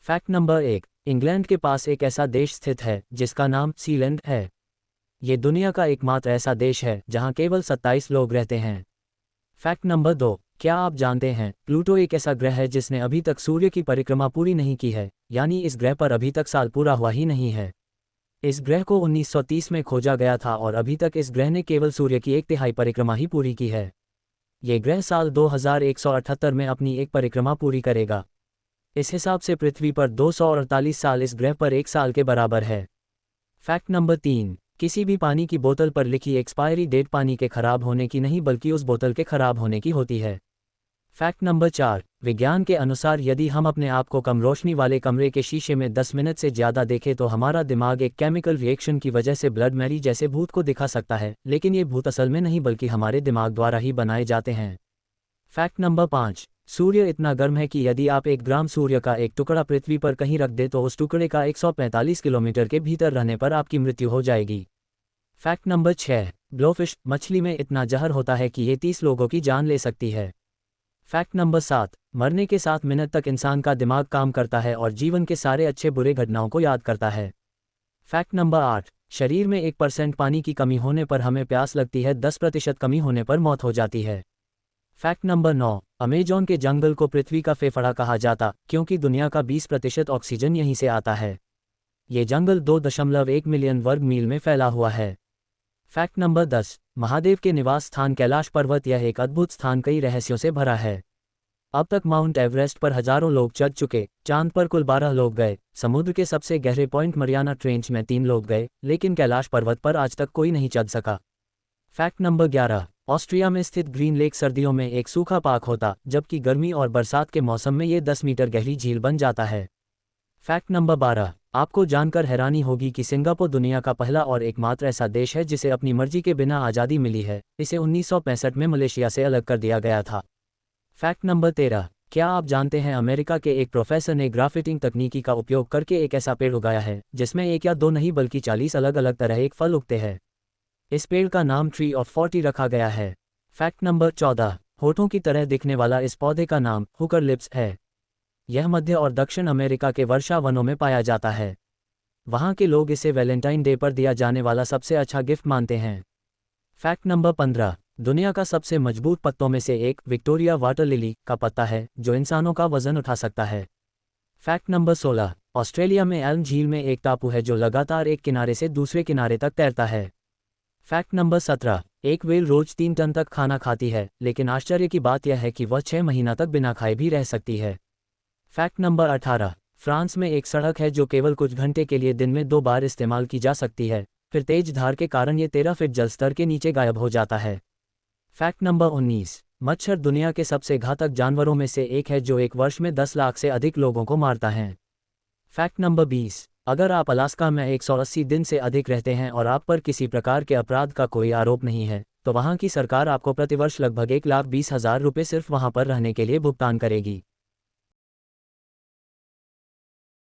Fact number 1, England के पास एक ऐसा देश स्थित है जिसका नाम सीलैंड है। ये दुनिया का एकमात्र ऐसा देश है जहां केवल 27 लोग रहते हैं। फैक्ट नंबर 2, क्या आप जानते हैं प्लूटो एक ऐसा ग्रह है जिसने अभी तक सूर्य की परिक्रमा पूरी नहीं की है, यानी इस ग्रह पर अभी तक साल पूरा हुआ ही नहीं है। इस ग्रह को 1930 में खोजा गया था और अभी तक इस ग्रह ने केवल सूर्य की 1/3 परिक्रमा ही पूरी की है। ये ग्रह साल 2178 में अपनी एक परिक्रमा पूरी करेगा। इस हिसाब से पृथ्वी पर 248 साल इस ग्रह पर एक साल के बराबर है। फैक्ट नंबर 3, किसी भी पानी की बोतल पर लिखी एक्सपायरी डेट पानी के खराब होने की नहीं बल्कि उस बोतल के खराब होने की होती है। फैक्ट नंबर 4, विज्ञान के अनुसार यदि हम अपने आप को कम रोशनी वाले कमरे के शीशे में 10 मिनट से ज़्यादा देखें तो हमारा दिमाग एक केमिकल रिएक्शन की वजह से ब्लड मैरी जैसे भूत को दिखा सकता है, लेकिन ये भूत असल में नहीं बल्कि हमारे दिमाग द्वारा ही बनाए जाते हैं। फैक्ट नंबर 5, सूर्य इतना गर्म है कि यदि आप 1 ग्राम सूर्य का एक टुकड़ा पृथ्वी पर कहीं रख दें तो उस टुकड़े का 145 किलोमीटर के भीतर रहने पर आपकी मृत्यु हो जाएगी। फैक्ट नंबर 6, ब्लोफिश मछली में इतना जहर होता है कि ये 30 लोगों की जान ले सकती है। फैक्ट नंबर 7, मरने के 7 मिनट तक इंसान का दिमाग काम करता है और जीवन के सारे अच्छे बुरे घटनाओं को याद करता है। फैक्ट नंबर 8, शरीर में 1% पानी की कमी होने पर हमें प्यास लगती है, 10% कमी होने पर मौत हो जाती है। फैक्ट नंबर 9, अमेजॉन के जंगल को पृथ्वी का फेफड़ा कहा जाता क्योंकि दुनिया का 20% ऑक्सीजन यहीं से आता है। ये जंगल 2.1 मिलियन वर्ग मील में फैला हुआ है। फैक्ट नंबर 10, महादेव के निवास स्थान कैलाश पर्वत यह एक अद्भुत स्थान कई रहस्यों से भरा है। अब तक माउंट एवरेस्ट पर हजारों लोग चढ़ चुके, चांद पर कुल 12 लोग गए, समुद्र के सबसे गहरे पॉइंट मरियाना ट्रेंच में 3 लोग गए, लेकिन कैलाश पर्वत पर आज तक कोई नहीं चढ़ सका। फैक्ट नंबर 11, ऑस्ट्रिया में स्थित ग्रीन लेक सर्दियों में एक सूखा पार्क होता जबकि गर्मी और बरसात के मौसम में ये 10 मीटर गहरी झील बन जाता है। फैक्ट नंबर 12, आपको जानकर हैरानी होगी कि सिंगापुर दुनिया का पहला और एकमात्र ऐसा देश है जिसे अपनी मर्जी के बिना आज़ादी मिली है। इसे 1965 में मलेशिया से अलग कर दिया गया था। फैक्ट नंबर 13, क्या आप जानते हैं अमेरिका के एक प्रोफेसर ने ग्राफ्टिंग तकनीकी का उपयोग करके एक ऐसा पेड़ उगाया है जिसमें 1 या 2 नहीं बल्कि 40 अलग अलग तरह एक फल उगते हैं। इस पेड़ का नाम ट्री ऑफ 40 रखा गया है। फैक्ट नंबर 14, होठों की तरह दिखने वाला इस पौधे का नाम हुकर लिप्स है। यह मध्य और दक्षिण अमेरिका के वर्षा वनों में पाया जाता है। वहाँ के लोग इसे वैलेंटाइन डे पर दिया जाने वाला सबसे अच्छा गिफ्ट मानते हैं। फैक्ट नंबर 15, दुनिया का सबसे मजबूत पत्तों में से एक विक्टोरिया वाटर लिली का पत्ता है जो इंसानों का वजन उठा सकता है। फैक्ट नंबर 16, ऑस्ट्रेलिया में एल्म झील में एक टापू है जो लगातार एक किनारे से दूसरे किनारे तक तैरता है। फैक्ट नंबर 17, एक व्हेल रोज 3 टन तक खाना खाती है, लेकिन आश्चर्य की बात यह है कि वह 6 महीना तक बिना खाए भी रह सकती है। फैक्ट नंबर 18, फ्रांस में एक सड़क है जो केवल कुछ घंटे के लिए दिन में 2 बार इस्तेमाल की जा सकती है, फिर तेज धार के कारण ये 13 फीट जल स्तर के नीचे गायब हो जाता है। फैक्ट नंबर 19, मच्छर दुनिया के सबसे घातक जानवरों में से एक है जो एक वर्ष में 10 लाख से अधिक लोगों को मारता है। फैक्ट नंबर 20, अगर आप अलास्का में 180 दिन से अधिक रहते हैं और आप पर किसी प्रकार के अपराध का कोई आरोप नहीं है, तो वहाँ की सरकार आपको प्रतिवर्ष लगभग 1,20,000 रुपये सिर्फ वहाँ पर रहने के लिए भुगतान करेगी।